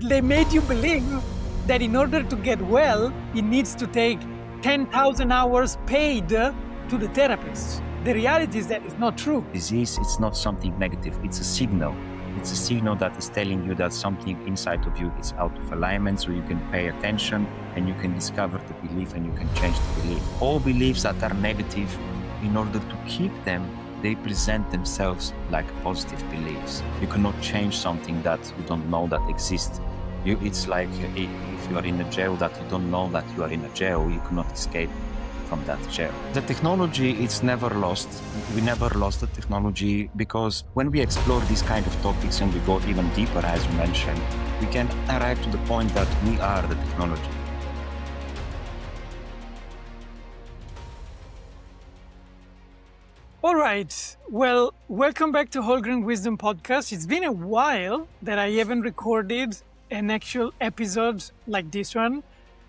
They made you believe that in order to get well, it needs to take 10,000 hours paid to the therapist. The reality is that it's not true. Disease, it's not something negative, it's a signal. It's a signal that is telling you that something inside of you is out of alignment, so you can pay attention and you can discover the belief and you can change the belief. All beliefs that are negative, in order to keep them, they present themselves like positive beliefs. You cannot change something that you don't know that exists. It's like if you are in a jail that you don't know that you are in a jail, you cannot escape from that jail. The technology, it's never lost. We never lost the technology, because when we explore these kind of topics and we go even deeper, as you mentioned, we can arrive to the point that we are the technology. All right. Well, welcome back to Wholegrain Wisdom Podcast. It's been a while that I haven't recorded an actual episode like this one.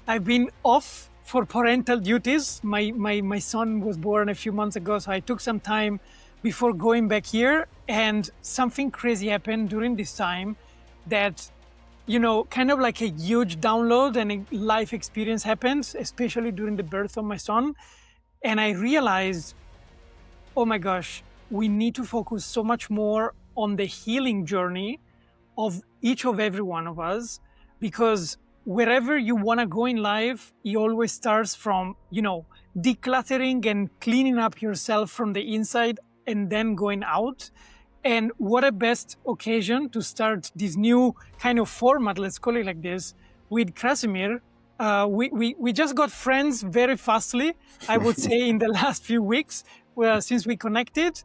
I've been off for parental duties. My son was born a few months ago, so I took some time before going back here, and something crazy happened during this time that, kind of like a huge download and a life experience happened, especially during the birth of my son. And I realized, oh my gosh, we need to focus so much more on the healing journey of each of every one of us, because wherever you want to go in life, it always starts from, decluttering and cleaning up yourself from the inside and then going out. And what a best occasion to start this new kind of format, let's call it like this, with Krasimir. We just got friends very fastly, I would say, in the last few weeks since we connected.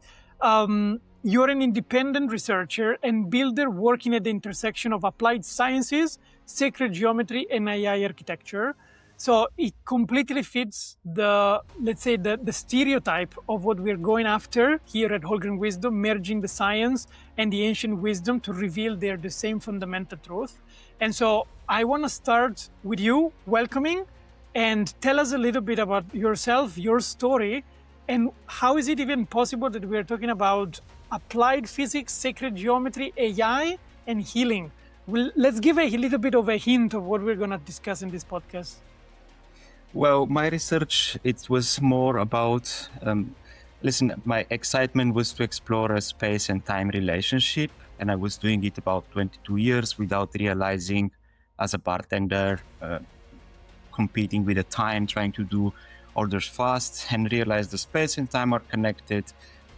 You're an independent researcher and builder working at the intersection of applied sciences, sacred geometry, and AI architecture. So it completely fits the stereotype of what we're going after here at Wholegrain Wisdom, merging the science and the ancient wisdom to reveal they're the same fundamental truth. And so I want to start with you welcoming and tell us a little bit about yourself, your story, and how is it even possible that we're talking about applied physics, sacred geometry, AI, and healing? Well, let's give a little bit of a hint of what we're going to discuss in this podcast. Well, my research, it was more about, my excitement was to explore a space and time relationship. And I was doing it about 22 years without realizing, as a bartender, competing with the time, trying to do orders fast, and realize the space and time are connected,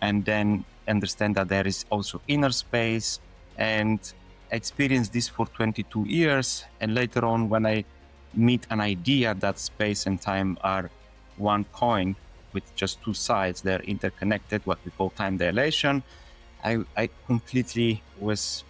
and then understand that there is also inner space, and experience this for 22 years. And later on, when I meet an idea that space and time are one coin with just two sides, they're interconnected, what we call time dilation, I completely was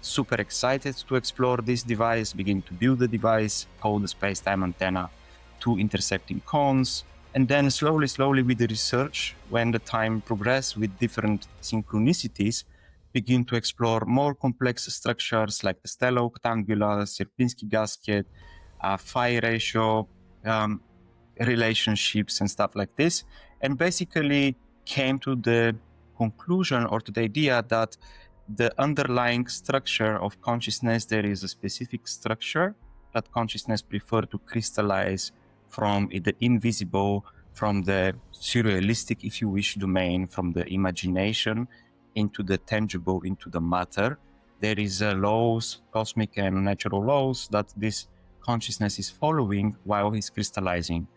super excited to explore this device, begin to build the device, called the space-time antenna, two intersecting cones. And then slowly with the research, when the time progressed with different synchronicities, begin to explore more complex structures like the stellar-octangular, Sierpinski gasket, phi ratio, relationships and stuff like this. And basically came to the conclusion or to the idea that the underlying structure of consciousness, there is a specific structure that consciousness prefer to crystallize from the invisible, from the surrealistic, if you wish, domain, from the imagination into the tangible, into the matter. There is laws, cosmic and natural laws, that this consciousness is following while it's crystallizing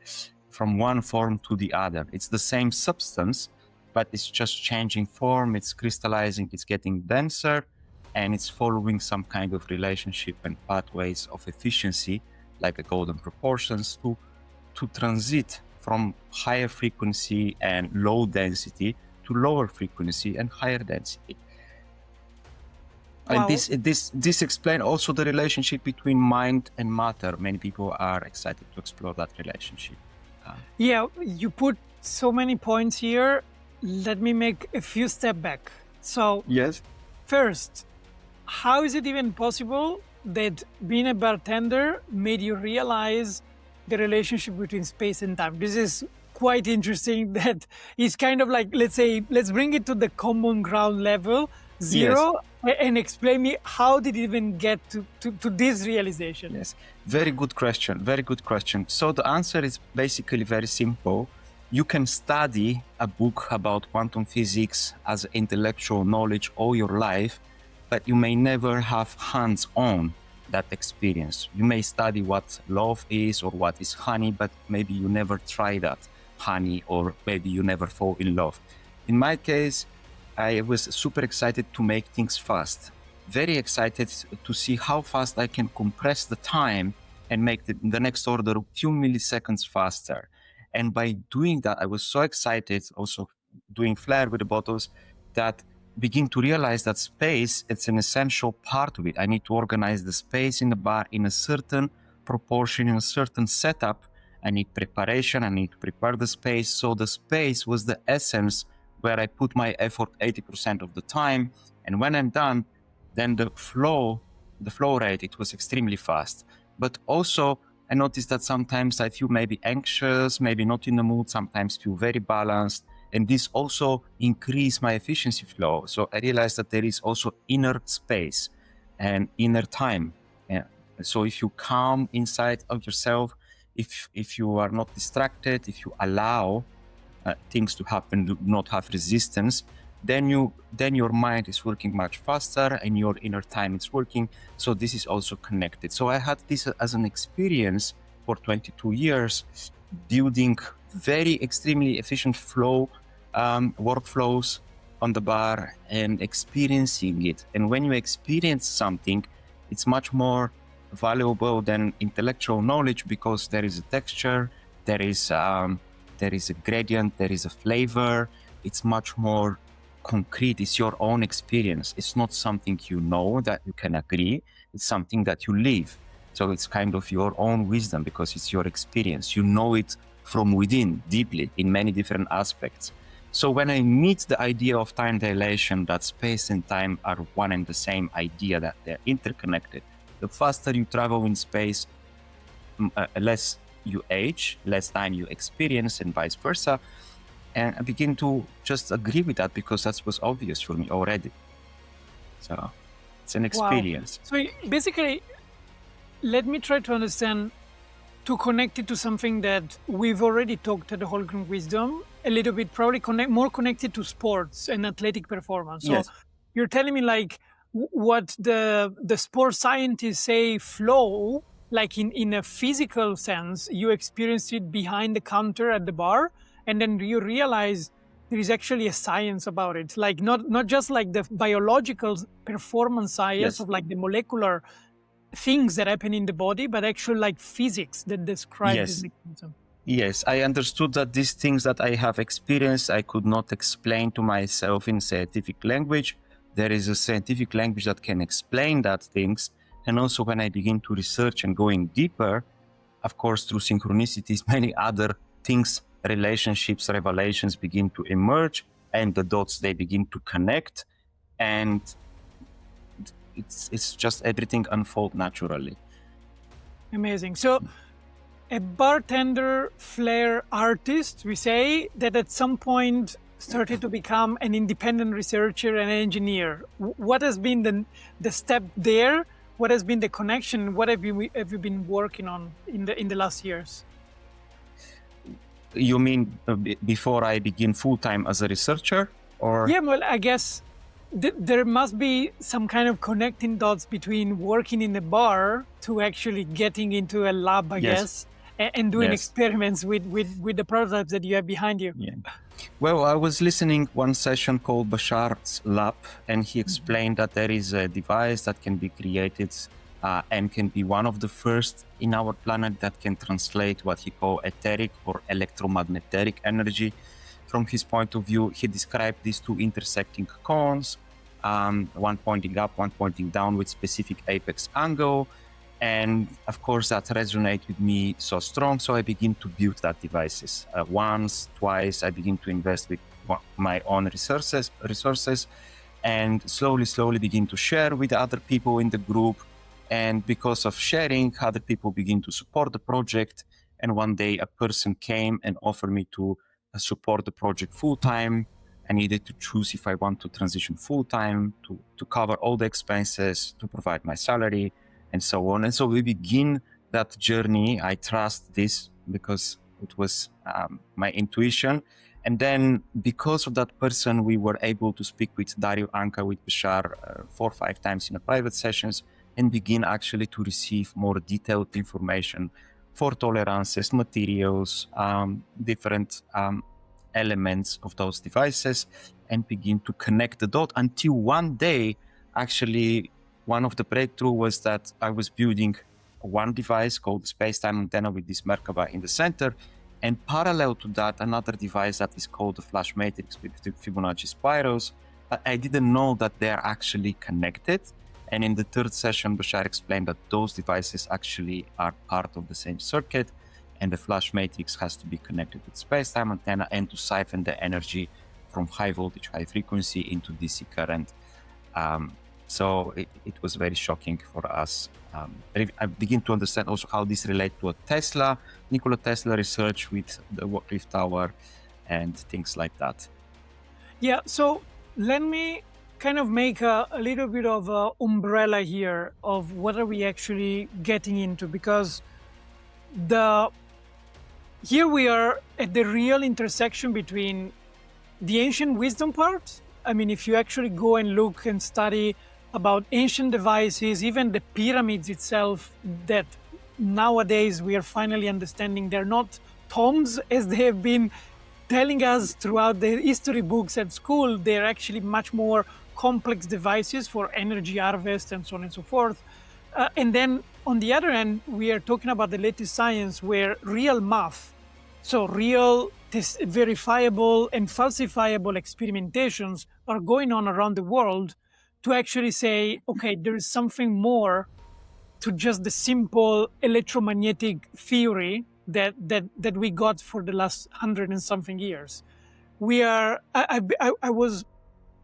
from one form to the other. It's the same substance, but it's just changing form, it's crystallizing, it's getting denser, and it's following some kind of relationship and pathways of efficiency, like the golden proportions, to transit from higher frequency and low density to lower frequency and higher density. Wow. And this explains also the relationship between mind and matter. Many people are excited to explore that relationship. Yeah, you put so many points here. Let me make a few steps back. So, yes. First, how is it even possible that being a bartender made you realize the relationship between space and time? This is quite interesting. That is kind of like, let's bring it to the common ground level. Zero And explain me, how did you even get to this realization? Yes, very good question. Very good question. So the answer is basically very simple. You can study a book about quantum physics as intellectual knowledge all your life, but you may never have hands-on that experience. You may study what love is or what is honey, but maybe you never try that honey, or maybe you never fall in love. In my case, I was super excited to make things fast. Very excited to see how fast I can compress the time and make the next order a few milliseconds faster. And by doing that, I was so excited, also doing flare with the bottles, that begin to realize that space, it's an essential part of it. I need to organize the space in the bar in a certain proportion, in a certain setup. I need preparation, I need to prepare the space. So the space was the essence where I put my effort 80% of the time. And when I'm done, then the flow rate, it was extremely fast. But also I noticed that sometimes I feel maybe anxious, maybe not in the mood, sometimes feel very balanced. And this also increased my efficiency flow. So I realized that there is also inner space and inner time. Yeah. So if you calm inside of yourself, if you are not distracted, if you allow things to happen, do not have resistance, then your mind is working much faster and your inner time is working. So this is also connected. So I had this as an experience for 22 years, building very extremely efficient flow workflows on the bar and experiencing it. And when you experience something, it's much more valuable than intellectual knowledge, because there is a texture, there is a gradient, there is a flavor. It's much more concrete. It's your own experience. It's not something you know that you can agree. It's something that you live. So it's kind of your own wisdom, because it's your experience. You know it from within, deeply, in many different aspects. So when I meet the idea of time dilation, that space and time are one and the same idea, that they're interconnected. The faster you travel in space, less you age, less time you experience, and vice versa. And I begin to just agree with that, because that was obvious for me already. So it's an experience. Wow. So basically, let me try to understand, to connect it to something that we've already talked at the Wholegrain Wisdom, a little bit, probably more connected to sports and athletic performance. So Yes. You're telling me like what the sports scientists say flow, like in a physical sense, you experience it behind the counter at the bar, and then you realize there is actually a science about it, like not just like the biological performance science Yes. of like the molecular things that happen in the body, but actually like physics that describe this mechanism. Yes, I understood that these things that I have experienced, I could not explain to myself in scientific language. There is a scientific language that can explain that things. And also when I begin to research and going deeper, of course, through synchronicities, many other things, relationships, revelations begin to emerge, and the dots, they begin to connect. And it's just everything unfold naturally. Amazing. So a bartender flair artist, we say, that at some point started to become an independent researcher and engineer. What has been the step there? What has been the connection? What have you been working on in the last years? You mean before I begin full-time as a researcher? Or yeah, well, I guess there must be some kind of connecting dots between working in a bar to actually getting into a lab, I guess, and doing experiments with the prototypes that you have behind you. Yeah. Well, I was listening one session called Bashar's lab, and he explained that there is a device that can be created and can be one of the first in our planet that can translate what he called etheric or electromagnetic energy. From his point of view, he described these two intersecting cones, one pointing up, one pointing down with specific apex angle. And of course, that resonated with me so strong. So I begin to build that devices. Once, twice, I begin to invest with my own resources, and slowly begin to share with other people in the group. And because of sharing, other people begin to support the project. And one day a person came and offered me to support the project full time. I needed to choose if I want to transition full-time, to cover all the expenses, to provide my salary, and so on. And so we begin that journey. I trust this because it was my intuition. And then because of that person, we were able to speak with Dario, Anka, with Bashar 4 or 5 times in the private sessions and begin actually to receive more detailed information for tolerances, materials, different elements of those devices, and begin to connect the dot until one day, actually, one of the breakthrough was that I was building one device called the space-time antenna with this Merkaba in the center, and parallel to that, another device that is called the flash matrix with the Fibonacci spirals. But I didn't know that they are actually connected. And in the third session, Bashar explained that those devices actually are part of the same circuit, and the flash matrix has to be connected with space-time antenna and to siphon the energy from high voltage, high frequency into DC current. So it was very shocking for us. I begin to understand also how this relates to a Nikola Tesla research with the Rift Tower and things like that. Yeah, so let me kind of make a little bit of an umbrella here of what are we actually getting into, because here we are at the real intersection between the ancient wisdom part. I mean, if you actually go and look and study about ancient devices, even the pyramids itself, that nowadays we are finally understanding they're not tombs as they have been telling us throughout the history books at school. They're actually much more complex devices for energy harvest and so on and so forth. And then on the other end, we are talking about the latest science where real math, so real verifiable and falsifiable experimentations are going on around the world to actually say, okay, there is something more to just the simple electromagnetic theory that we got for the last 100 and something years. I was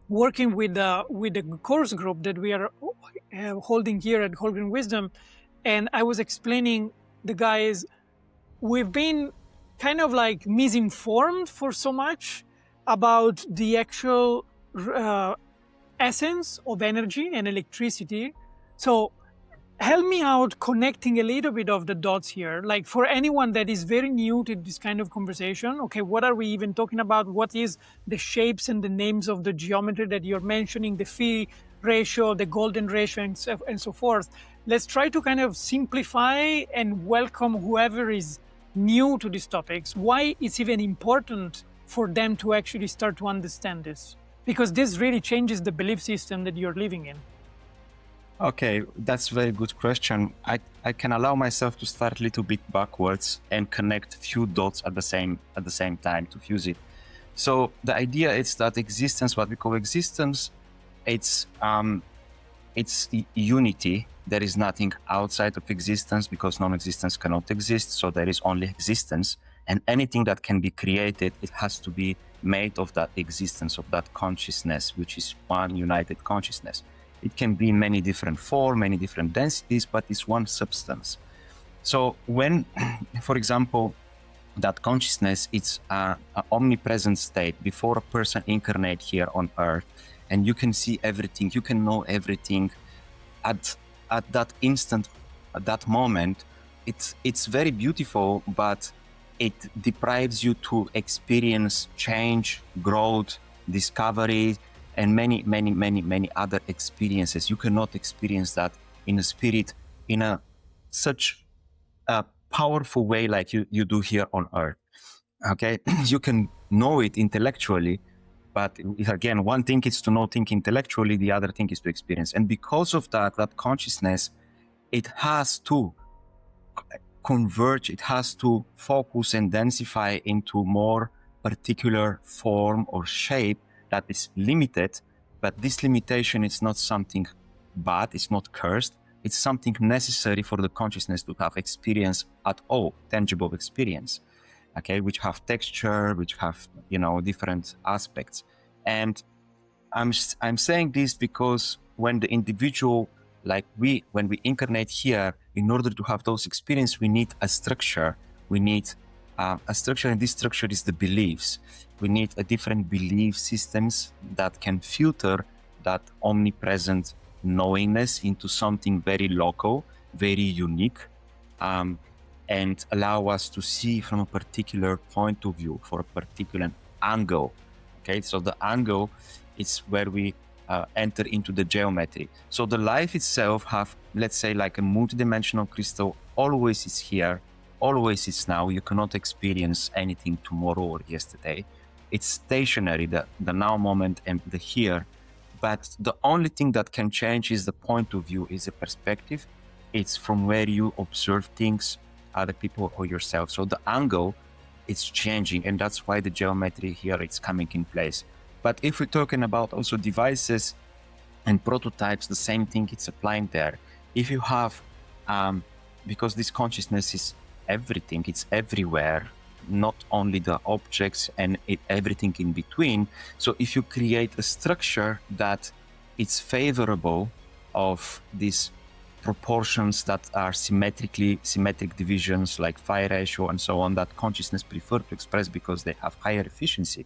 working with a course group that we are holding here at Wholegrain Wisdom, and I was explaining the guys, we've been kind of like misinformed for so much about the actual essence of energy and electricity. So help me out connecting a little bit of the dots here. Like for anyone that is very new to this kind of conversation, okay, what are we even talking about? What is the shapes and the names of the geometry that you're mentioning, the phi ratio, the golden ratio, and so forth? Let's try to kind of simplify and welcome whoever is new to these topics, why it's even important for them to actually start to understand this. Because this really changes the belief system that you're living in. Okay, that's a very good question. I can allow myself to start a little bit backwards and connect few dots at the same time to fuse it. So the idea is that existence, what we call existence, it's unity. There is nothing outside of existence because non-existence cannot exist. So there is only existence, and anything that can be created, it has to be made of that existence, of that consciousness, which is one united consciousness. It can be in many different forms, many different densities, but it's one substance. So when, for example, that consciousness, it's an omnipresent state before a person incarnate here on earth, and you can see everything, you can know everything at that instant, at that moment. It's very beautiful, but it deprives you to experience change, growth, discovery, and many other experiences. You cannot experience that in a spirit, in such a powerful way like you do here on earth. Okay, you can know it intellectually, but again, one thing is to know things intellectually, the other thing is to experience. And because of that consciousness, it has to converge, it has to focus and densify into more particular form or shape that is limited. But this limitation is not something bad, it's not cursed, it's something necessary for the consciousness to have experience at all, tangible experience, okay, which have texture, which have, different aspects. And I'm saying this because when the individual, when we incarnate here, in order to have those experiences, we need a structure, we need a structure, and this structure is the beliefs. We need a different belief systems that can filter that omnipresent knowingness into something very local, very unique, and allow us to see from a particular point of view, for a particular angle. Okay, so the angle is where we enter into the geometry. So the life itself have, let's say, like a multidimensional crystal, always is here, always is now. You cannot experience anything tomorrow or yesterday. It's stationary, the now moment and the here. But the only thing that can change is the point of view, is a perspective. It's from where you observe things, other people or yourself. So the angle is changing, and that's why the geometry here is coming in place. But if we're talking about also devices and prototypes, the same thing it's applying there. If you have, because this consciousness is everything, it's everywhere, not only the objects and everything in between. So if you create a structure that it's favorable of these proportions that are symmetric divisions like phi ratio and so on, that consciousness prefer to express because they have higher efficiency.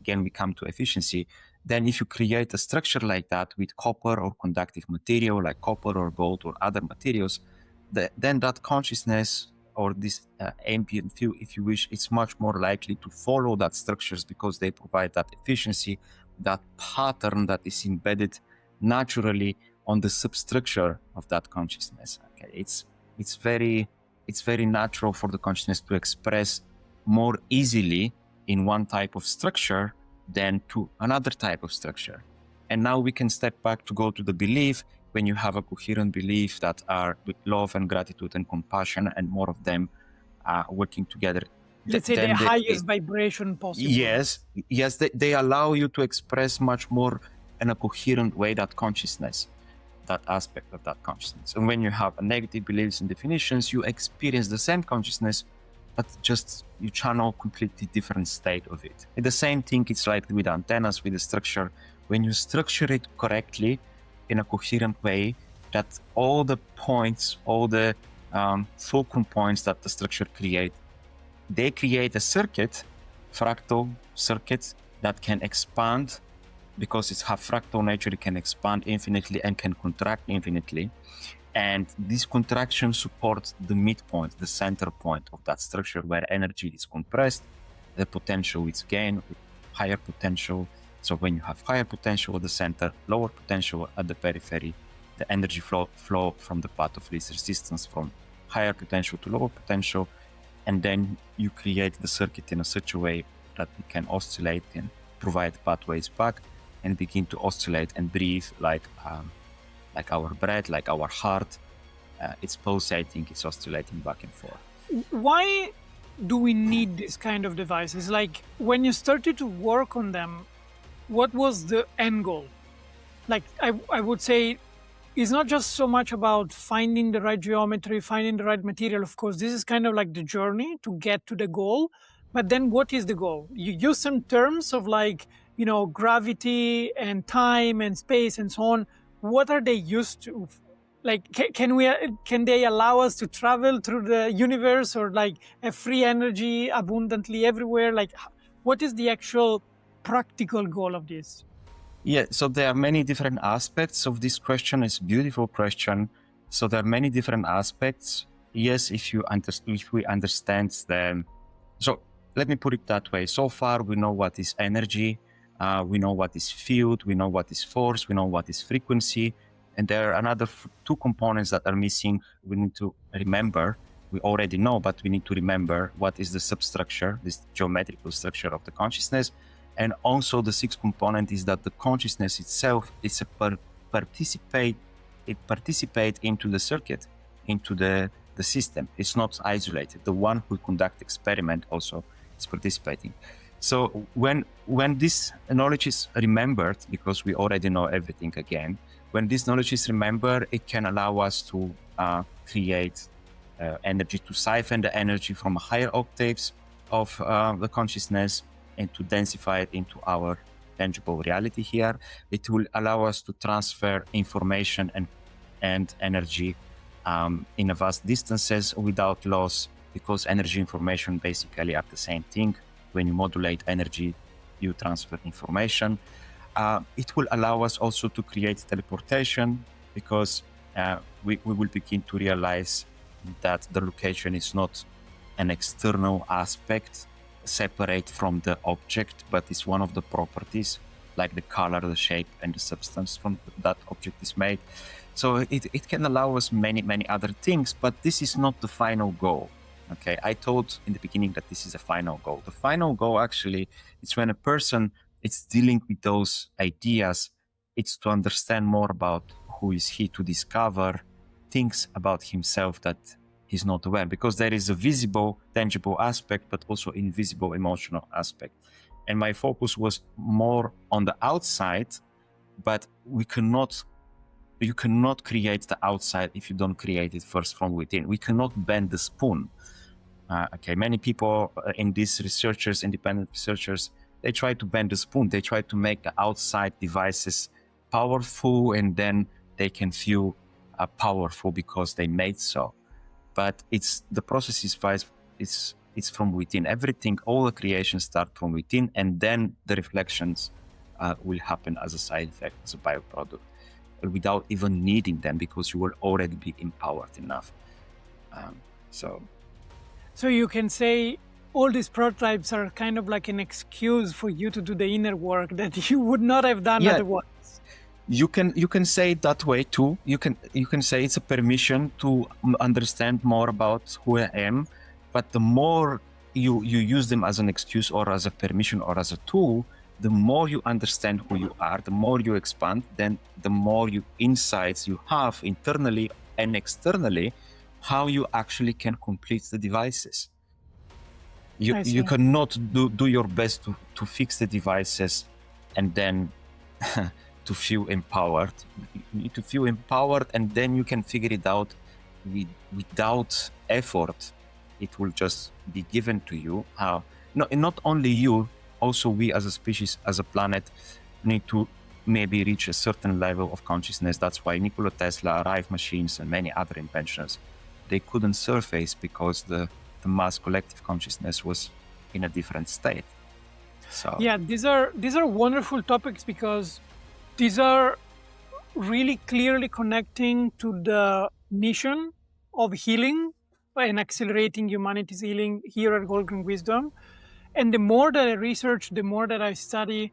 Again, we come to efficiency. Then if you create a structure like that with copper or conductive material like copper or gold or other materials, then that consciousness or this ambient field, if you wish, it's much more likely to follow that structures because they provide that efficiency, that pattern that is embedded naturally on the substructure of that consciousness. Okay, it's very natural for the consciousness to express more easily in one type of structure than to another type of structure. And now we can step back to go to the belief. When you have a coherent belief that are with love and gratitude and compassion and more of them working together. Let's say the highest vibration possible. Yes, they allow you to express much more in a coherent way that consciousness, that aspect of that consciousness. And when you have a negative beliefs and definitions, you experience the same consciousness, but just you channel completely different state of it. And the same thing it's like with antennas, with the structure. When you structure it correctly in a coherent way, that all the points, all the fulcrum points that the structure create, they create a circuit, fractal circuit that can expand because it's have fractal nature. It can expand infinitely and can contract infinitely. And this contraction supports the midpoint, the center point of that structure where energy is compressed, the potential is gained with higher potential. So when you have higher potential at the center, lower potential at the periphery, the energy flow from the path of least resistance from higher potential to lower potential. And then you create the circuit in such a way that it can oscillate and provide pathways back and begin to oscillate and breathe like our breath, like our heart. It's pulsating, it's oscillating back and forth. Why do we need this kind of devices? Like when you started to work on them, what was the end goal? Like I would say it's not just so much about finding the right geometry, finding the right material. Of course, this is kind of like the journey to get to the goal. But then what is the goal? You use some terms of like, gravity and time and space and so on. What are they used to? Like, can they allow us to travel through the universe or like a free energy abundantly everywhere? Like, what is the actual practical goal of this? Yeah, so there are many different aspects of this question. It's a beautiful question. So there are many different aspects. Yes, if we understand them. So let me put it that way. So far, we know what is energy. We know what is field. We know what is force. We know what is frequency. And there are another two components that are missing. We need to remember. We already know, but we need to remember what is the substructure, this geometrical structure of the consciousness. And also the sixth component is that the consciousness itself is participate into the circuit, into the system. It's not isolated. The one who conduct experiment also is participating. So when this knowledge is remembered, because we already know everything again, when this knowledge is remembered, it can allow us to create energy, to siphon the energy from higher octaves of the consciousness and to densify it into our tangible reality here. It will allow us to transfer information and energy in vast distances without loss because energy information basically are the same thing. When you modulate energy, you transfer information. It will allow us also to create teleportation, because we will begin to realize that the location is not an external aspect separate from the object, but it's one of the properties, like the color, the shape, and the substance from that object is made. So it can allow us many other things, but this is not the final goal. Okay, I told in the beginning that this is a final goal. The final goal actually is when a person is dealing with those ideas, it's to understand more about who is he, to discover things about himself that he's not aware, because there is a visible, tangible aspect, but also invisible emotional aspect. And my focus was more on the outside, but you cannot create the outside if you don't create it first from within. We cannot bend the spoon. Okay, many people in these researchers, independent researchers, they try to bend the spoon. They try to make the outside devices powerful, and then they can feel powerful because they made so. But the process is it's from within. Everything, all the creations start from within, and then the reflections will happen as a side effect, as a byproduct, without even needing them, because you will already be empowered enough. So you can say all these prototypes are kind of like an excuse for you to do the inner work that you would not have done otherwise. You can say it that way too. You can say it's a permission to understand more about who I am, but the more you use them as an excuse or as a permission or as a tool, the more you understand who you are, the more you expand, then the more insights you have internally and externally, how you actually can complete the devices. You cannot do your best to fix the devices and then to feel empowered. You need to feel empowered, and then you can figure it out without effort. It will just be given to you. Not only you, also we as a species, as a planet, need to maybe reach a certain level of consciousness. That's why Nikola Tesla, Arrive machines, and many other inventions, they couldn't surface, because the mass collective consciousness was in a different state. So yeah, these are wonderful topics, because these are really clearly connecting to the mission of healing and accelerating humanity's healing here at Wholegrain Wisdom. And the more that I research, the more that I study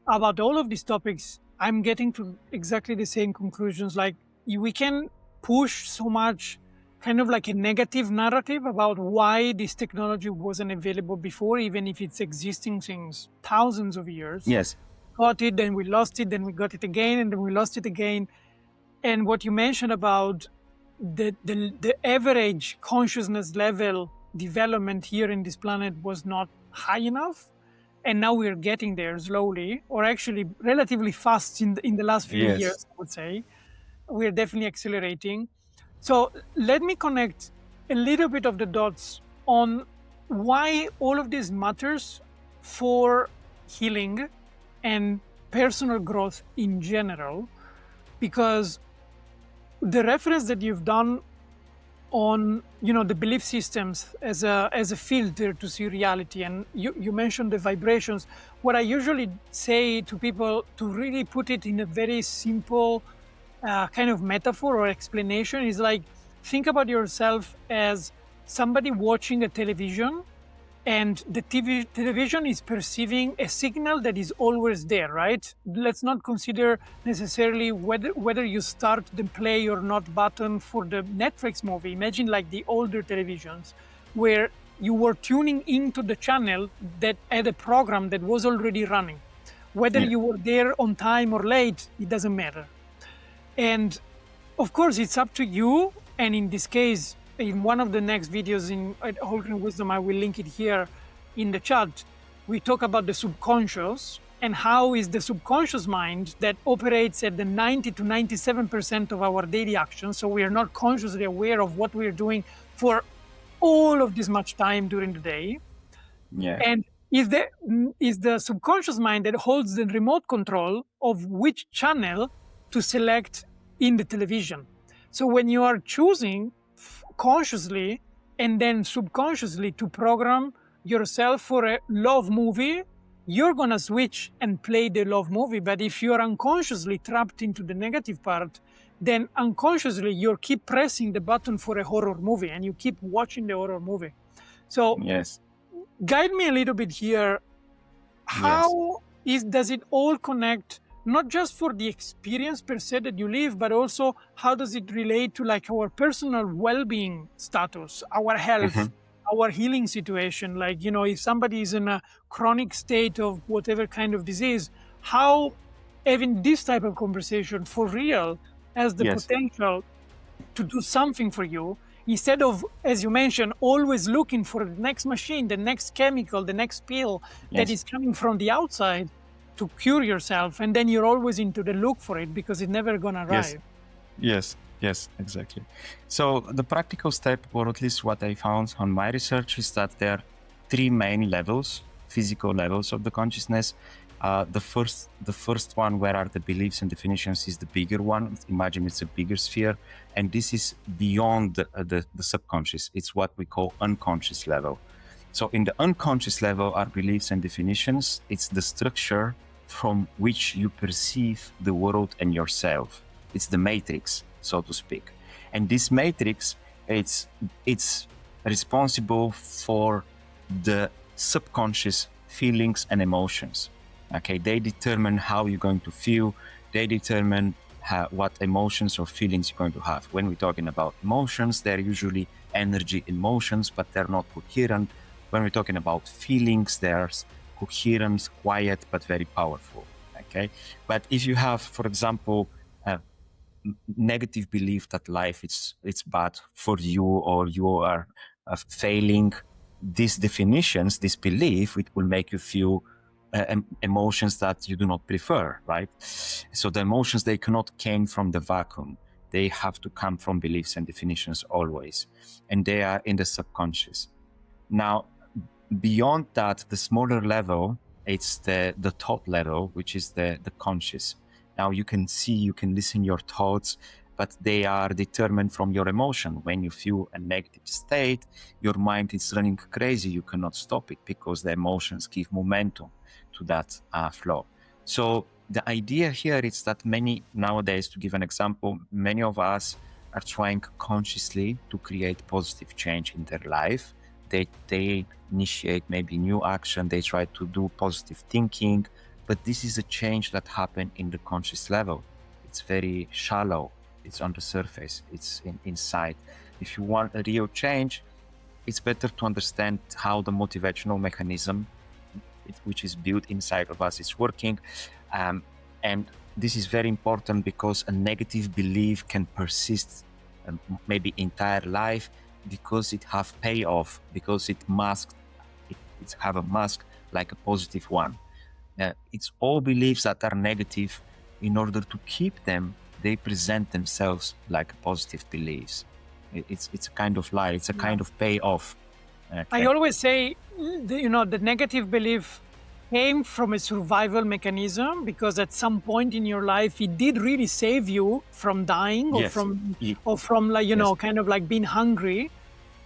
about all of these topics, I'm getting to exactly the same conclusions. Like, we can push so much kind of like a negative narrative about why this technology wasn't available before, even if it's existing since thousands of years. Yes. Got it, then we lost it, then we got it again, and then we lost it again. And what you mentioned about the average consciousness level development here in this planet was not high enough, and now we're getting there slowly, or actually relatively fast in the last few years, I would say. We're definitely accelerating. So let me connect a little bit of the dots on why all of this matters for healing and personal growth in general, because the reference that you've done on the belief systems as a filter to see reality, and you mentioned the vibrations. What I usually say to people, to really put it in a very simple kind of metaphor or explanation, is like, think about yourself as somebody watching a television, and the television is perceiving a signal that is always there, right? Let's not consider necessarily whether you start the play or not button for the Netflix movie. Imagine like the older televisions, where you were tuning into the channel that had a program that was already running. Whether you were there on time or late, it doesn't matter. And of course, it's up to you. And in this case, in one of the next videos at Wholegrain Wisdom, I will link it here in the chat, we talk about the subconscious and how is the subconscious mind that operates at the 90 to 97% of our daily actions. So we are not consciously aware of what we're doing for all of this much time during the day. Yeah. And is the subconscious mind that holds the remote control of which channel to select in the television. So when you are choosing consciously and then subconsciously to program yourself for a love movie, you're going to switch and play the love movie. But if you're unconsciously trapped into the negative part, then unconsciously you keep pressing the button for a horror movie and you keep watching the horror movie. So Yes. guide me a little bit here. How does it all connect, not just for the experience per se that you live, but also how does it relate to like our personal well-being status, our health, our healing situation? Like, you know, if somebody is in a chronic state of whatever kind of disease, how having this type of conversation for real has the potential to do something for you, instead of, as you mentioned, always looking for the next machine, the next chemical, the next pill that is coming from the outside to cure yourself. And then you're always into the look for it because it's never going to arrive. Yes, exactly. So the practical step, or at least what I found on my research, is that there are three main levels, physical levels of the consciousness. The first one, where are the beliefs and definitions, is the bigger one. Imagine it's a bigger sphere, and this is beyond the subconscious. It's what we call unconscious level. So in the unconscious level are beliefs and definitions. It's the structure from which you perceive the world and yourself. It's the matrix, so to speak. And this matrix, it's responsible for the subconscious feelings and emotions. Okay, they determine how you're going to feel. They determine what emotions or feelings you're going to have. When we're talking about emotions, they're usually energy emotions, but they're not coherent. When we're talking about feelings, there's coherent, quiet, but very powerful. Okay, but if you have, for example, a negative belief that life it's bad for you, or you are failing, these definitions, this belief, it will make you feel emotions that you do not prefer, right? So the emotions, they cannot come from the vacuum. They have to come from beliefs and definitions always, and they are in the subconscious. Now, beyond that, the smaller level, it's the top level, which is the conscious. Now you can see, you can listen your thoughts, but they are determined from your emotion. When you feel a negative state, your mind is running crazy. You cannot stop it because the emotions give momentum to that flow. So the idea here is that nowadays, to give an example, many of us are trying consciously to create positive change in their life. They initiate maybe new action. They try to do positive thinking, but this is a change that happened in the conscious level. It's very shallow. It's on the surface. It's inside. If you want a real change, it's better to understand how the motivational mechanism, which is built inside of us, is working. And this is very important because a negative belief can persist maybe entire life because it have payoff, because it have a mask like a positive one. It's all beliefs that are negative. In order to keep them, they present themselves like positive beliefs. It's a kind of lie. It's a kind of payoff. I always say, the negative belief came from a survival mechanism, because at some point in your life, it did really save you from dying or from like, kind of like being hungry.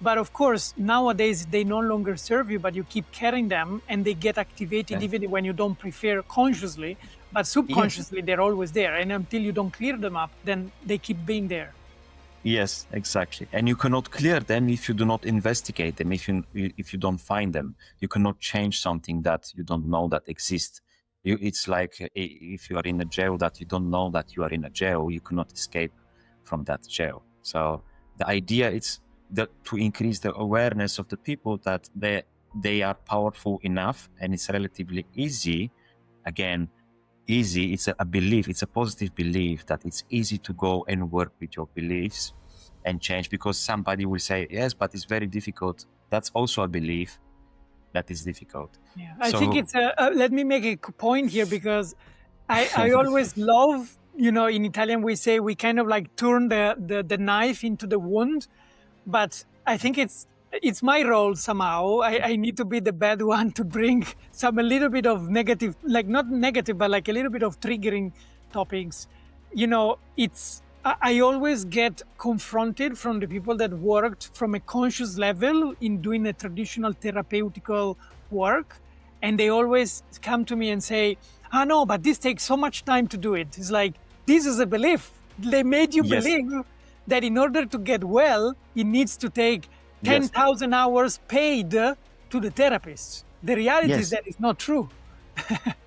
But of course, nowadays, they no longer serve you, but you keep carrying them and they get activated even when you don't prefer consciously, but subconsciously, they're always there. And until you don't clear them up, then they keep being there. Yes, exactly. And you cannot clear them if you do not investigate them, if you don't find them. You cannot change something that you don't know that exists. It's like if you are in a jail that you don't know that you are in a jail, you cannot escape from that jail. So the idea is that to increase the awareness of the people that they are powerful enough, and it's relatively easy. Again, easy, it's a belief, it's a positive belief that it's easy to go and work with your beliefs and change, because somebody will say, yes, but it's very difficult. That's also a belief that is difficult. Yeah, I think it's let me make a point here, because I always love, in Italian we say we kind of like turn the knife into the wound, but I think it's my role somehow. I need to be the bad one to bring a little bit of negative, like not negative, but like a little bit of triggering topics. It's I always get confronted from the people that worked from a conscious level in doing a traditional therapeutical work. And they always come to me and say, no, but this takes so much time to do it. It's like, this is a belief. They made you Yes. believe that in order to get well, it needs to take Yes. 10,000 hours paid to the therapist. The reality is Yes. that it's not true.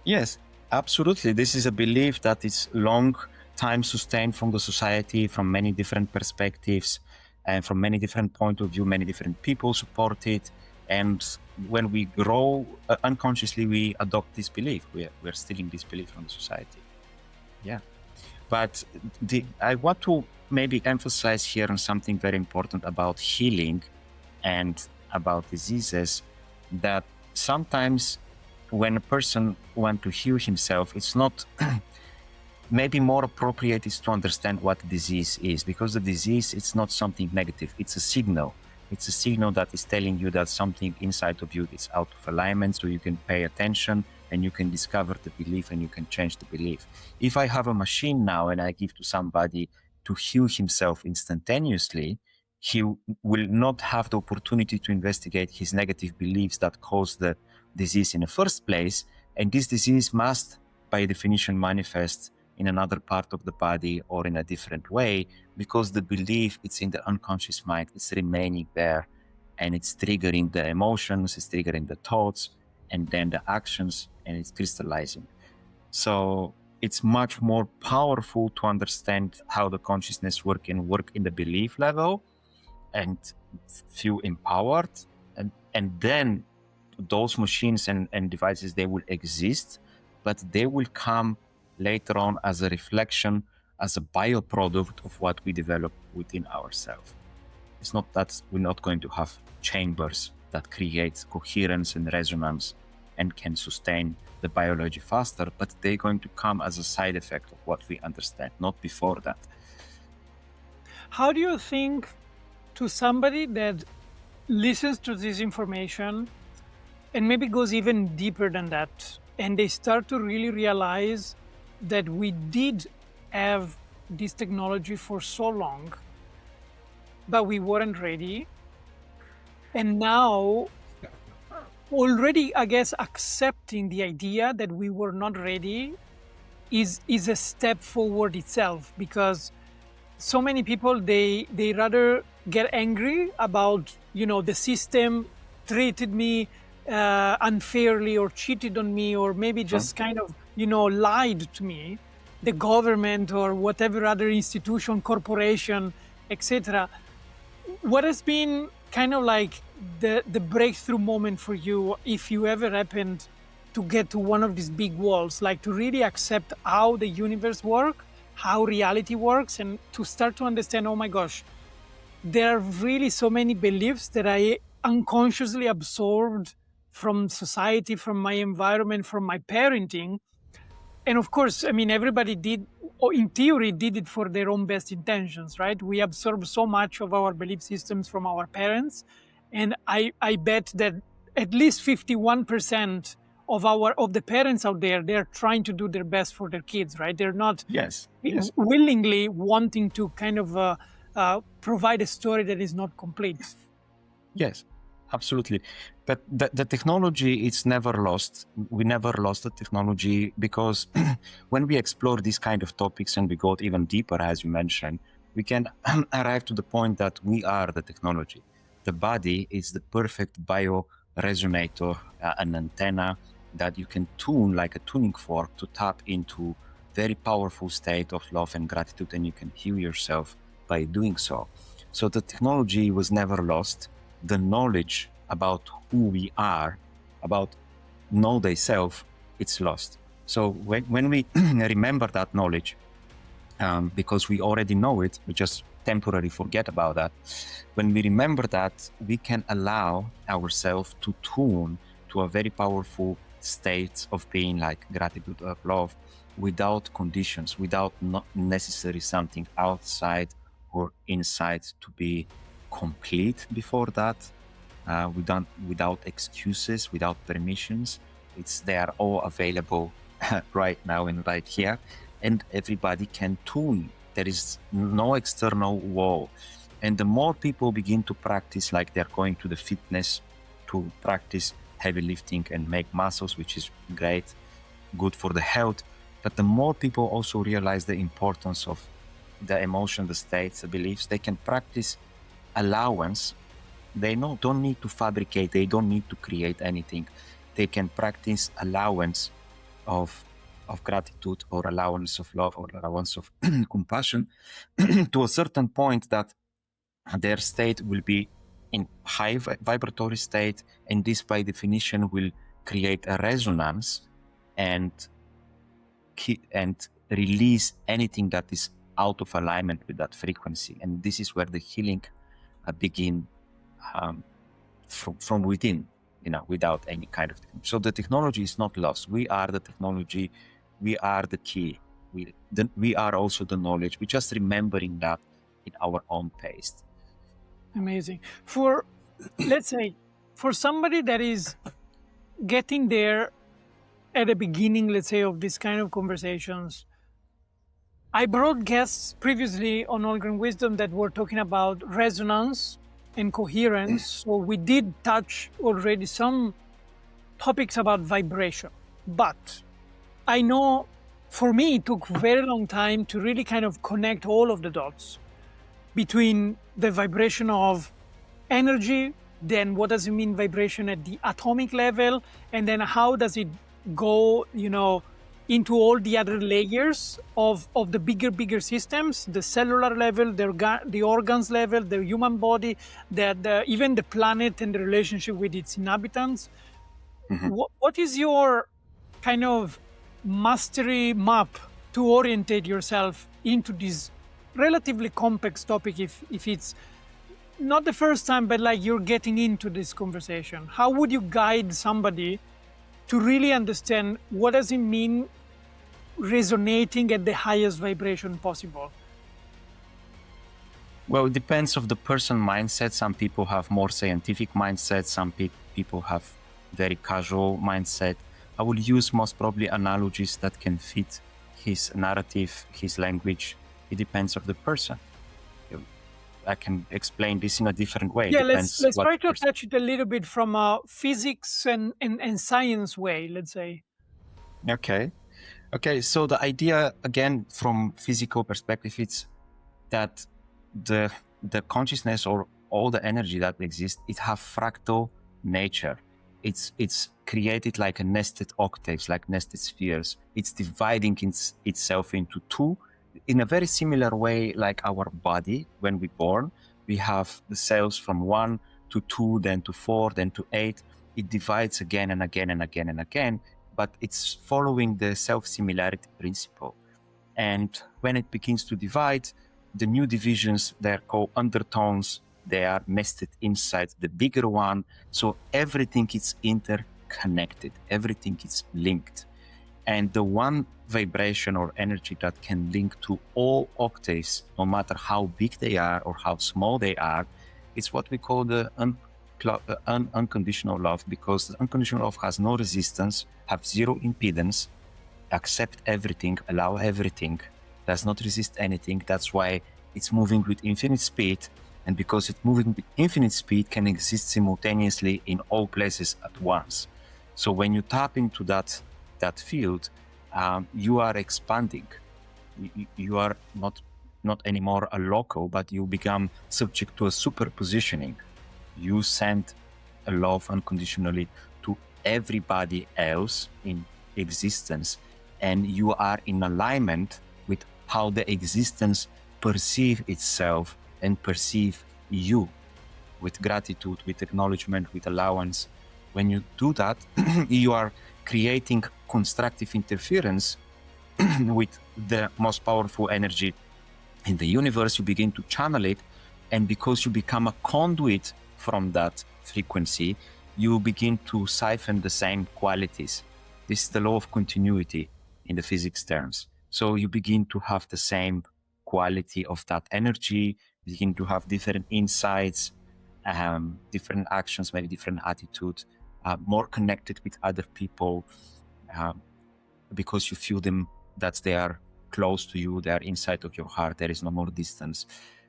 Yes, absolutely. This is a belief that is long time sustained from the society, from many different perspectives, and from many different point of view. Many different people support it, and when we grow unconsciously, we adopt this belief. We're stealing this belief from the society. Yeah, but I want to maybe emphasize here on something very important about healing and about diseases, that sometimes when a person wants to heal himself, it's not maybe more appropriate is to understand what disease is, because the disease, it's not something negative. It's a signal. It's a signal that is telling you that something inside of you is out of alignment, so you can pay attention and you can discover the belief and you can change the belief. If I have a machine now and I give to somebody to heal himself instantaneously, he will not have the opportunity to investigate his negative beliefs that caused the disease in the first place. And this disease must, by definition, manifest in another part of the body or in a different way, because the belief, it's in the unconscious mind, it's remaining there, and it's triggering the emotions, it's triggering the thoughts, and then the actions, and it's crystallizing. So it's much more powerful to understand how the consciousness work and work in the belief level and feel empowered, and then those machines and devices, they will exist, but they will come later on as a reflection, as a byproduct of what we develop within ourselves. It's not that we're not going to have chambers that create coherence and resonance and can sustain the biology faster, but they're going to come as a side effect of what we understand, not before that. How do you think, to somebody that listens to this information and maybe goes even deeper than that, and they start to really realize that we did have this technology for so long, but we weren't ready, and now already, I guess, accepting the idea that we were not ready is a step forward itself, because so many people, they rather get angry about, the system treated me unfairly or cheated on me, or maybe just kind of, lied to me, the government or whatever other institution, corporation, etc. What has been kind of like the breakthrough moment for you, if you ever happened to get to one of these big walls, like to really accept how the universe works, how reality works, and to start to understand, oh my gosh, there are really so many beliefs that I unconsciously absorbed from society, from my environment, from my parenting. And of course, I mean, everybody did, or in theory, did it for their own best intentions, right? We absorb so much of our belief systems from our parents. And I bet that at least 51% of the parents out there, they're trying to do their best for their kids, right? They're not Yes. willingly wanting to kind of provide a story that is not complete. Yes, absolutely. But the technology, it's never lost. We never lost the technology, because when we explore these kind of topics and we go even deeper, as you mentioned, we can arrive to the point that we are the technology. The body is the perfect bioresonator, an antenna that you can tune like a tuning fork to tap into very powerful state of love and gratitude, and you can heal yourself by doing so. So the technology was never lost. The knowledge about who we are, about know thyself, it's lost. So when we remember that knowledge, because we already know it, we just temporarily forget about that. When we remember that, we can allow ourselves to tune to a very powerful state of being, like gratitude, of love, without conditions, without not necessarily something outside or inside to be complete before that, without excuses, without permissions. They are all available right now and right here, and everybody can tune There is no external wall. And the more people begin to practice, like they're going to the fitness to practice heavy lifting and make muscles, which is great, good for the health. But the more people also realize the importance of the emotion, the states, the beliefs, they can practice allowance. They don't need to fabricate, they don't need to create anything. They can practice allowance of gratitude, or allowance of love, or allowance of compassion to a certain point that their state will be in high vibratory state, and this by definition will create a resonance and release anything that is out of alignment with that frequency. And this is where the healing begin from within, without any kind of technology. So the technology is not lost. We are the technology. We are the key. We are also the knowledge. We're just remembering that in our own pace. Amazing. Let's say, for somebody that is getting there at the beginning, let's say, of this kind of conversations, I brought guests previously on Wholegrain Wisdom that were talking about resonance and coherence. So we did touch already some topics about vibration. But I know for me, it took a very long time to really kind of connect all of the dots between the vibration of energy, then what does it mean vibration at the atomic level, and then how does it go, into all the other layers of the bigger systems, the cellular level, the organs level, the human body, even the planet and the relationship with its inhabitants. Mm-hmm. What is your kind of mastery map to orientate yourself into this relatively complex topic, if it's not the first time, but like you're getting into this conversation? How would you guide somebody to really understand what does it mean resonating at the highest vibration possible? Well, it depends of the person mindset. Some people have more scientific mindset. Some people have very casual mindset. I will use most probably analogies that can fit his narrative, his language. It depends of the person. I can explain this in a different way. Yeah, let's try to touch it a little bit from a physics and science way, let's say. Okay, so the idea, again, from physical perspective, it's that the consciousness or all the energy that exists, it have fractal nature. It's created like a nested octaves, like nested spheres. It's dividing itself into two in a very similar way, like our body. When we're born, we have the cells from 1 to 2, then to 4, then to 8. It divides again and again and again and again, but it's following the self-similarity principle. And when it begins to divide, the new divisions, they're called undertones. They are nested inside the bigger one. So everything is interconnected. Everything is linked. And the one vibration or energy that can link to all octaves, no matter how big they are or how small they are, is what we call the unconditional love, because the unconditional love has no resistance, have zero impedance, accept everything, allow everything, does not resist anything. That's why it's moving with infinite speed. And because it's moving with infinite speed, can exist simultaneously in all places at once. So when you tap into that field, you are expanding. You are not anymore a local, but you become subject to a superpositioning. You send a love unconditionally to everybody else in existence, and you are in alignment with how the existence perceive itself and perceive you, with gratitude, with acknowledgement, with allowance. When you do that, you are creating constructive interference with the most powerful energy in the universe. You begin to channel it, and because you become a conduit from that frequency, you begin to siphon the same qualities. This is the law of continuity in the physics terms. So you begin to have the same quality of that energy, begin to have different insights, different actions, maybe different attitudes, more connected with other people, because you feel them that they are close to you, they are inside of your heart, there is no more distance.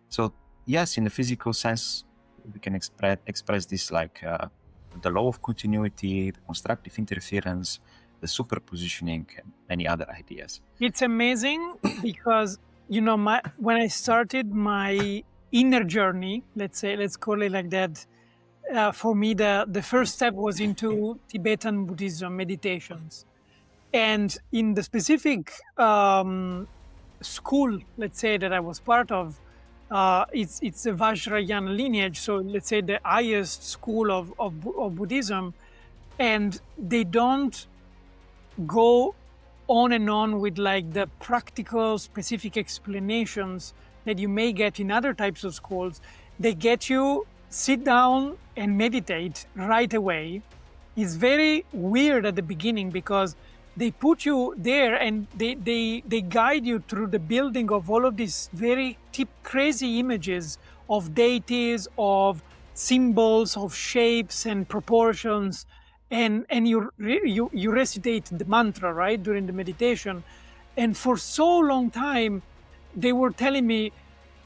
So yes, in the physical sense, we can express this like the law of continuity, the constructive interference, the superpositioning, and many other ideas. It's amazing because, when I started my inner journey, let's call it like that, for me, the first step was into Tibetan Buddhism meditations. And in the specific school, let's say, that I was part of, it's the Vajrayana lineage. So let's say the highest school of Buddhism. And they don't go on and on with like the practical specific explanations that you may get in other types of schools. They get you sit down and meditate right away. It's very weird at the beginning because they put you there and they guide you through the building of all of these very crazy images of deities, of symbols, of shapes and proportions. And you recitate the mantra, right, during the meditation. And for so long time, they were telling me,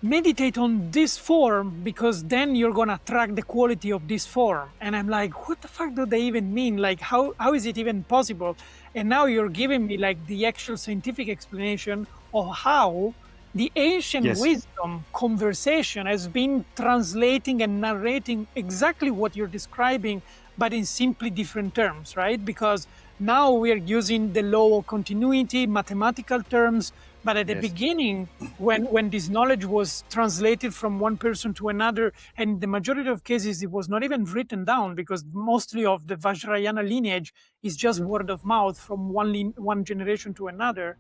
meditate on this form because then you're going to attract the quality of this form. And I'm like, what the fuck do they even mean? Like, how is it even possible? And now you're giving me like the actual scientific explanation of how the ancient wisdom conversation has been translating and narrating exactly what you're describing, but in simply different terms, right? Because now we're using the law of continuity, mathematical terms, but at the beginning, when this knowledge was translated from one person to another, and in the majority of cases, it was not even written down because mostly of the Vajrayana lineage is just word of mouth from one generation to another.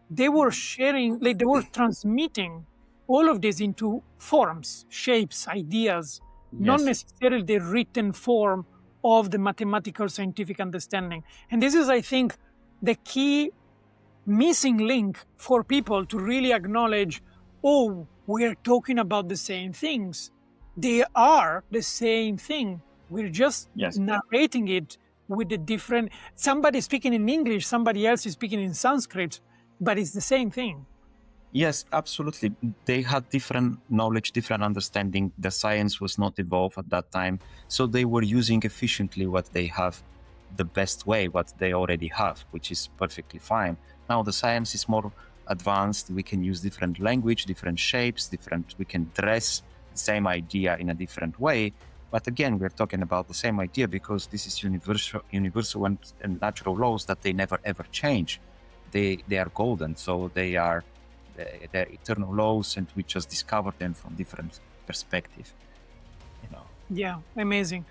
They were sharing, like they were transmitting all of this into forms, shapes, ideas, not necessarily the written form of the mathematical scientific understanding. And this is, I think, the key missing link for people to really acknowledge, oh, we're talking about the same things. They are the same thing. We're just narrating it with a different, somebody speaking in English, somebody else is speaking in Sanskrit, but it's the same thing. Yes, absolutely. They had different knowledge, different understanding. The science was not evolved at that time. So they were using efficiently what they have, the best way, what they already have, which is perfectly fine. Now the science is more advanced. We can use different language, different shapes, we can dress the same idea in a different way. But again, we're talking about the same idea because this is universal and natural laws that they never ever change. They are golden, so they're eternal laws, and we just discover them from different perspective. Yeah, amazing.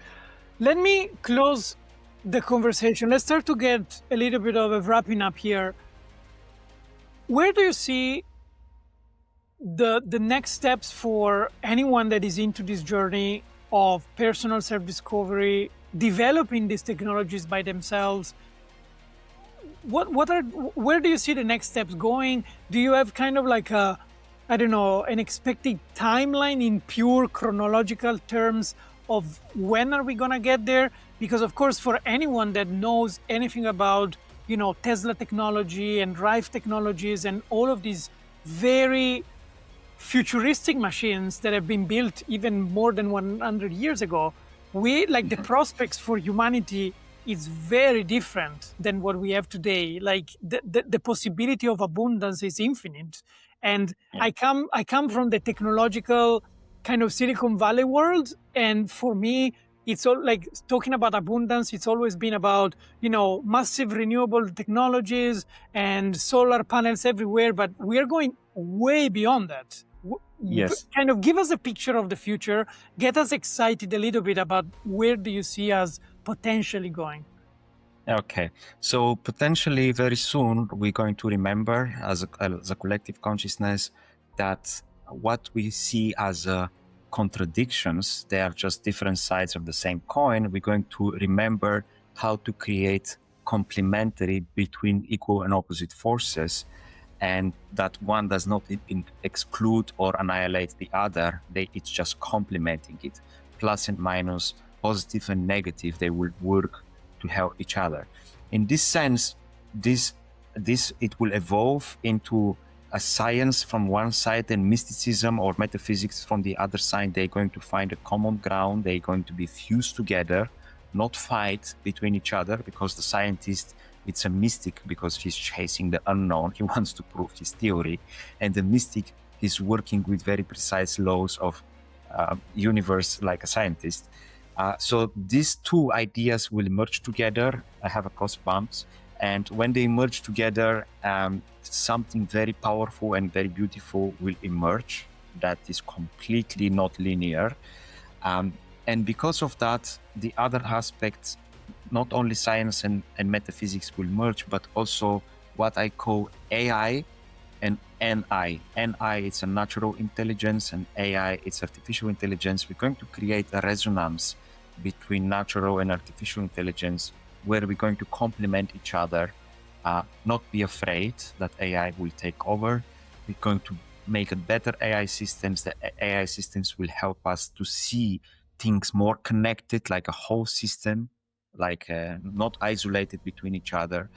Let me close the conversation. Let's start to get a little bit of a wrapping up here. Where do you see the next steps for anyone that is into this journey of personal self-discovery, developing these technologies by themselves? Where do you see the next steps going? Do you have kind of like an expected timeline in pure chronological terms of when are we going to get there? Because of course, for anyone that knows anything about, Tesla technology and drive technologies and all of these very futuristic machines that have been built even more than 100 years ago, the prospects for humanity is very different than what we have today. Like the possibility of abundance is infinite. And I come from the technological kind of Silicon Valley world. And for me, it's all like talking about abundance. It's always been about, massive renewable technologies and solar panels everywhere. But we're going way beyond that. Yes. Kind of give us a picture of the future. Get us excited a little bit about where do you see us potentially going? Okay, so potentially very soon we're going to remember as a collective consciousness that what we see as contradictions, they are just different sides of the same coin. We're going to remember how to create complementary between equal and opposite forces, and that one does not exclude or annihilate the other. It's just complementing it. Plus and minus, positive and negative, they will work to help each other. In this sense, this it will evolve into a science from one side and mysticism or metaphysics from the other side. They're going to find a common ground. They're going to be fused together, not fight between each other, because the scientist, it's a mystic because he's chasing the unknown. He wants to prove his theory. And the mystic is working with very precise laws of universe like a scientist. So these two ideas will merge together. I have a goosebumps. And when they merge together, something very powerful and very beautiful will emerge that is completely not linear. And because of that, the other aspects, not only science and metaphysics will merge, but also what I call AI and NI. NI, it's a natural intelligence, and AI, it's artificial intelligence. We're going to create a resonance between natural and artificial intelligence where we're going to complement each other, not be afraid that AI will take over. We're going to make a better AI systems. The AI systems will help us to see things more connected, like a whole system, like not isolated between each other.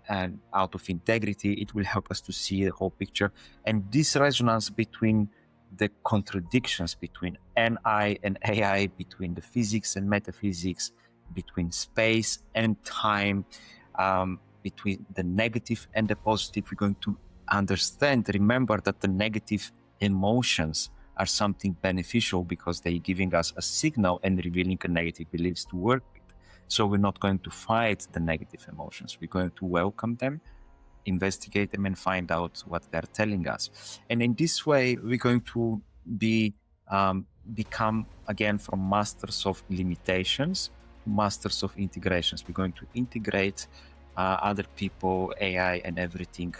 And out of integrity, it will help us to see the whole picture. And this resonance between the contradictions between NI and AI, between the physics and metaphysics, between space and time, between the negative and the positive, we're going to remember that the negative emotions are something beneficial because they're giving us a signal and revealing a negative beliefs to work with. So we're not going to fight the negative emotions. We're going to welcome them, investigate them, and find out what they're telling us. And in this way, we're going to become, again, from masters of limitations, masters of integrations. We're going to integrate other people, AI, and everything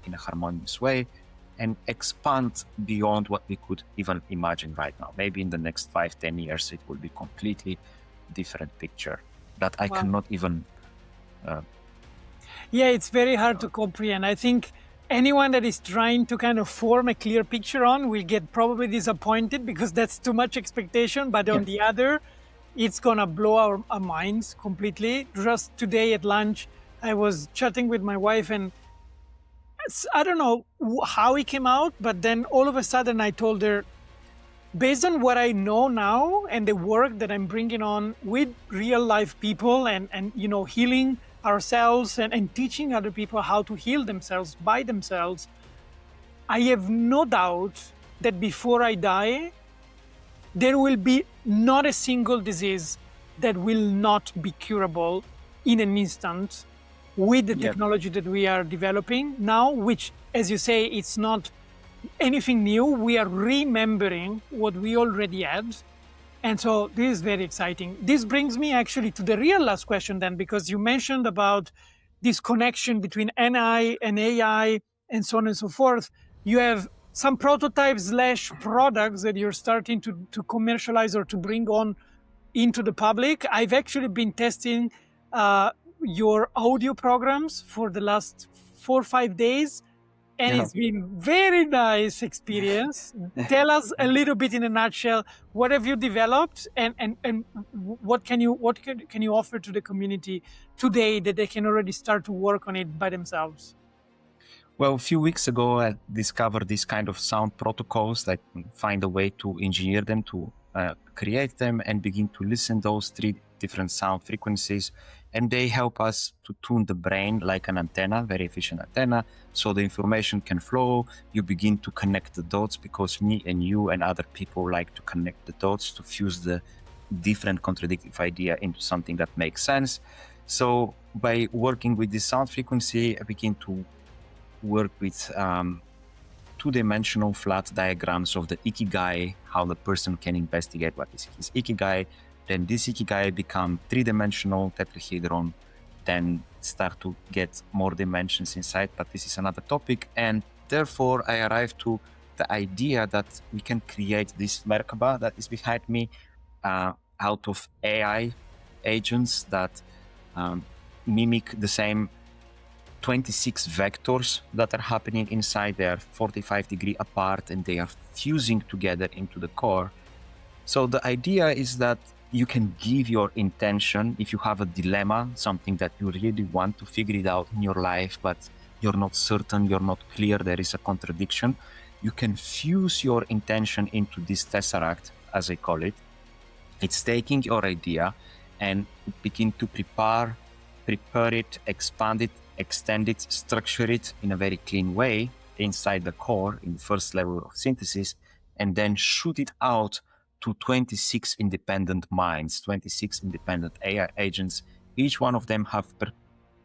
in a harmonious way, and expand beyond what we could even imagine right now. Maybe in the next 5-10 years, it will be completely different picture that I cannot even... Yeah, it's very hard to comprehend. I think anyone that is trying to kind of form a clear picture on will get probably disappointed because that's too much expectation. But on the other, it's going to blow our minds completely. Just today at lunch, I was chatting with my wife, and I don't know how it came out, but then all of a sudden I told her, based on what I know now and the work that I'm bringing on with real life people and healing ourselves and teaching other people how to heal themselves by themselves, I have no doubt that before I die, there will be not a single disease that will not be curable in an instant with the technology that we are developing now, which, as you say, it's not anything new. We are remembering what we already had. And so this is very exciting. This brings me actually to the real last question then, because you mentioned about this connection between NI and AI and so on and so forth. You have some prototypes / products that you're starting to commercialize or to bring on into the public. I've actually been testing your audio programs for the last 4 or 5 days. And it's been very nice experience. Tell us a little bit in a nutshell, what have you developed and what can you offer to the community today that they can already start to work on it by themselves? Well, a few weeks ago, I discovered this kind of sound protocols that find a way to engineer them, to create them and begin to listen those 3 different sound frequencies. And they help us to tune the brain like an antenna, very efficient antenna, so the information can flow. You begin to connect the dots because me and you and other people like to connect the dots to fuse the different contradictory idea into something that makes sense. So by working with this sound frequency, I begin to work with 2-dimensional flat diagrams of the ikigai, how the person can investigate what is his ikigai. Then this ikigai become 3-dimensional tetrahedron, then start to get more dimensions inside, but this is another topic. And therefore I arrived to the idea that we can create this Merkaba that is behind me out of AI agents that mimic the same 26 vectors that are happening inside. They are 45 degrees apart and they are fusing together into the core. So the idea is that you can give your intention if you have a dilemma, something that you really want to figure it out in your life, but you're not certain, you're not clear, there is a contradiction. You can fuse your intention into this tesseract, as I call it. It's taking your idea and begin to prepare it, expand it, extend it, structure it in a very clean way inside the core in the first level of synthesis, and then shoot it out to 26 independent minds, 26 independent AI agents. Each one of them have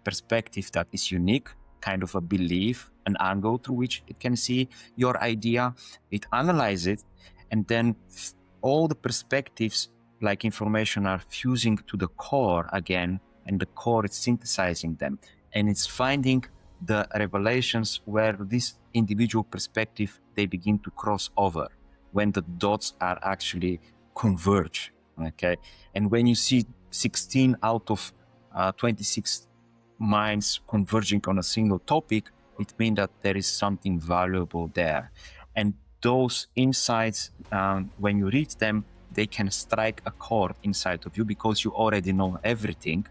perspective that is unique, kind of a belief, an angle through which it can see your idea. It analyzes it, and then all the perspectives like information are fusing to the core again, and the core is synthesizing them, and it's finding the revelations where this individual perspective, they begin to cross over, when the dots are actually converge, okay? And when you see 16 out of 26 minds converging on a single topic, it means that there is something valuable there. And those insights, when you read them, they can strike a chord inside of you because you already know everything,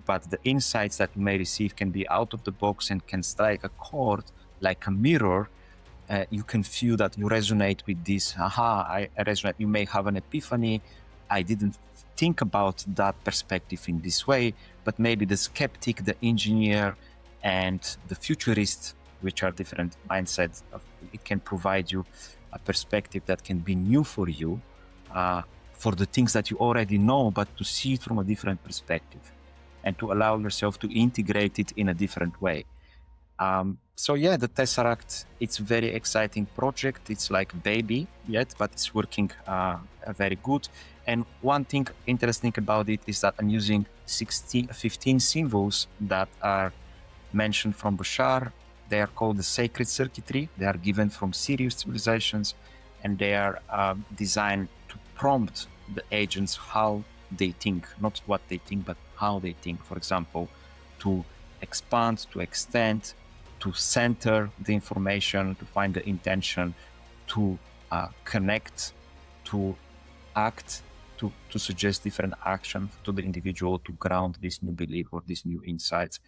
but the insights that you may receive can be out of the box and can strike a chord like a mirror. You can feel that you resonate with this. I resonate. You may have an epiphany. I didn't think about that perspective in this way, but maybe the skeptic, the engineer, and the futurist, which are different mindsets, it can provide you a perspective that can be new for you, for the things that you already know, but to see it from a different perspective and to allow yourself to integrate it in a different way. So yeah, the Tesseract, it's a very exciting project. It's like baby yet, but it's working very good. And one thing interesting about it is that I'm using 15 symbols that are mentioned from Bashar. They are called the sacred circuitry. They are given from Sirius civilizations, and they are designed to prompt the agents how they think, not what they think, but how they think. For example, to expand, to extend, to center the information, to find the intention, to connect, to act, to suggest different action to the individual, to ground this new belief or these new insights,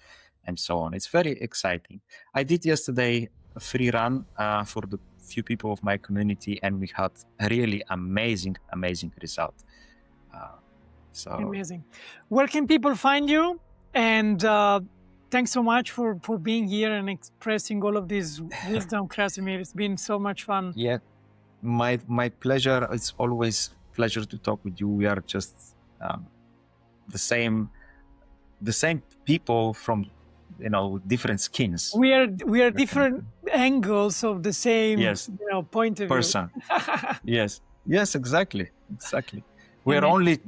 and so on. It's very exciting. I did yesterday a free run for the few people of my community, and we had a really amazing result. So amazing. Where can people find you? And thanks so much for being here and expressing all of this wisdom, Krasimir. It's been so much fun. Yeah, my pleasure. It's always pleasure to talk with you. We are just the same people from different skins. We are different angles of the same point of person. View. Yes, exactly. We are only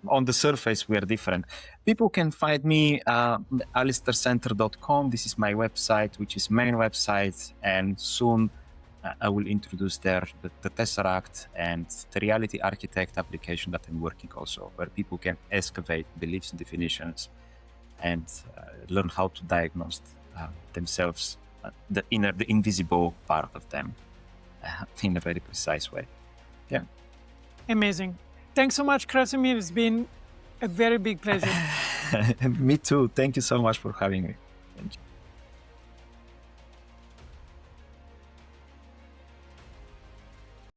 on the surface, we are different. People can find me alistaircenter.com. This is my website, which is main website, and soon I will introduce there the Tesseract and the Reality Architect application that I'm working also, where people can excavate beliefs and definitions and learn how to diagnose themselves, the invisible part of them, in a very precise way. Yeah. Amazing. Thanks so much, Krasimir. It's been a very big pleasure. Me too. Thank you so much for having me. Thank you.